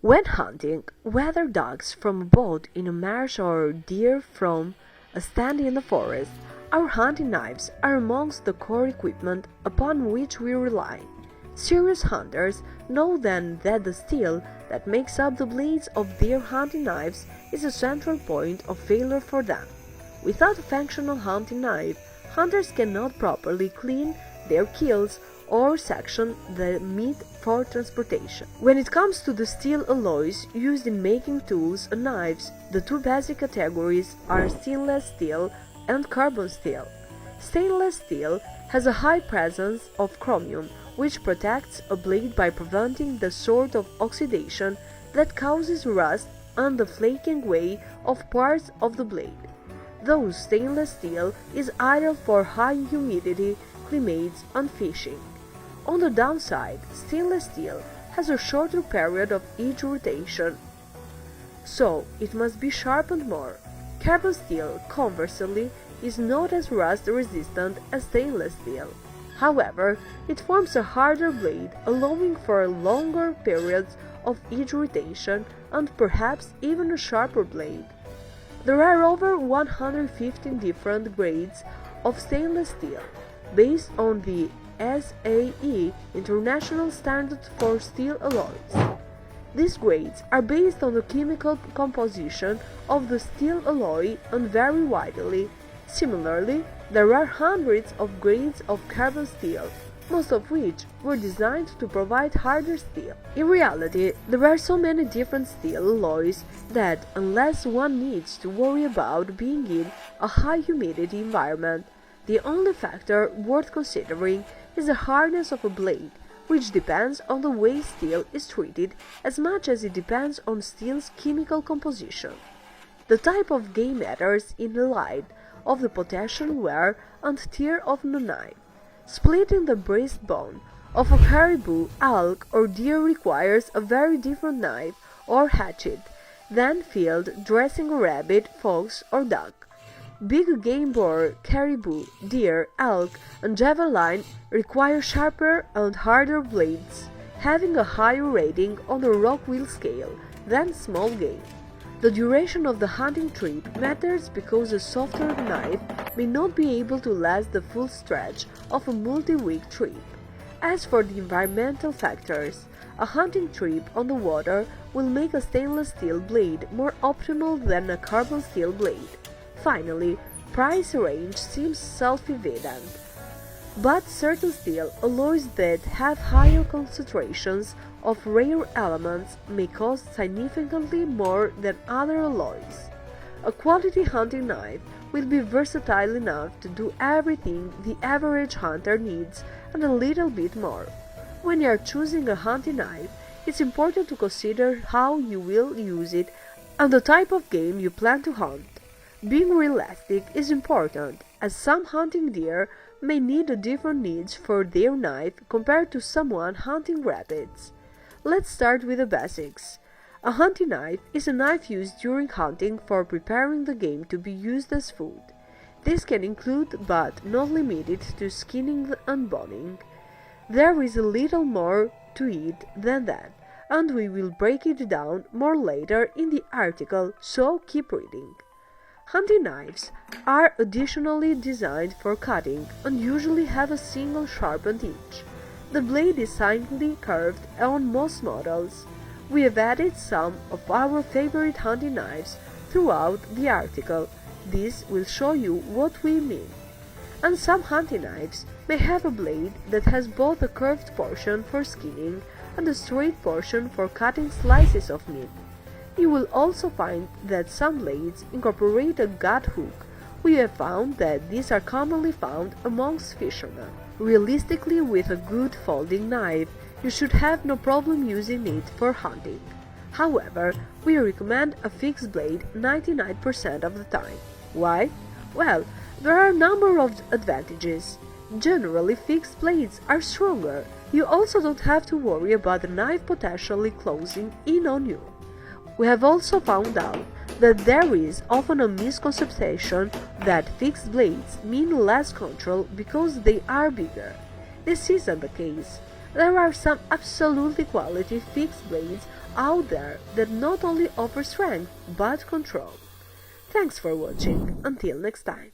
When hunting, whether dogs from a boat in a marsh or deer from a stand in the forest, our hunting knives are amongst the core equipment upon which we rely. Serious hunters know then that the steel that makes up the blades of their hunting knives is a central point of failure for them. Without a functional hunting knife, hunters cannot properly clean their kills or section the meat for transportation. When it comes to the steel alloys used in making tools and knives, the two basic categories are stainless steel and carbon steel. Stainless steel has a high presence of chromium, which protects a blade by preventing the sort of oxidation that causes rust and the flaking away of parts of the blade. Thus, stainless steel is ideal for high humidity climates and fishing. On the downside, stainless steel has a shorter period of each rotation, so it must be sharpened more. Carbon steel, conversely, is not as rust-resistant as stainless steel. However, it forms a harder blade, allowing for longer periods of each rotation and perhaps even a sharper blade. There are over 115 different grades of stainless steel, based on the SAE International Standard for Steel Alloys. These grades are based on the chemical composition of the steel alloy and vary widely. Similarly, there are hundreds of grades of carbon steel, most of which were designed to provide harder steel. In reality, there are so many different steel alloys that, unless one needs to worry about being in a high humidity environment, the only factor worth considering is the hardness of a blade, which depends on the way steel is treated as much as it depends on steel's chemical composition. The type of game matters in the light of the potential wear and tear of the knife. Splitting the breastbone of a caribou, elk, or deer requires a very different knife or hatchet than field dressing a rabbit, fox, or duck. Big game boar, caribou, deer, elk, and javelin require sharper and harder blades, having a higher rating on the Rockwell scale than small game. The duration of the hunting trip matters because a softer knife may not be able to last the full stretch of a multi-week trip. As for the environmental factors, a hunting trip on the water will make a stainless steel blade more optimal than a carbon steel blade. Finally, price range seems self-evident, but certain steel alloys that have higher concentrations of rare elements may cost significantly more than other alloys. A quality hunting knife will be versatile enough to do everything the average hunter needs and a little bit more. When you are choosing a hunting knife, it's important to consider how you will use it and the type of game you plan to hunt. Being realistic is important, as some hunting deer may need a different needs for their knife compared to someone hunting rabbits. Let's start with the basics. A hunting knife is a knife used during hunting for preparing the game to be used as food. This can include, but not limited to, skinning and boning. There is a little more to it than that, and we will break it down more later in the article, so keep reading. Hunting knives are additionally designed for cutting and usually have a single sharpened edge. The blade is slightly curved on most models. We have added some of our favorite hunting knives throughout the article. This will show you what we mean. And some hunting knives may have a blade that has both a curved portion for skinning and a straight portion for cutting slices of meat. You will also find that some blades incorporate a gut hook. We have found that these are commonly found amongst fishermen. Realistically, with a good folding knife, you should have no problem using it for hunting. However, we recommend a fixed blade 99% of the time. Why? Well, there are a number of advantages. Generally, fixed blades are stronger. You also don't have to worry about the knife potentially closing in on you. We have also found out that there is often a misconception that fixed blades mean less control because they are bigger. This isn't the case. There are some absolutely quality fixed blades out there that not only offer strength but control. Thanks for watching. Until next time.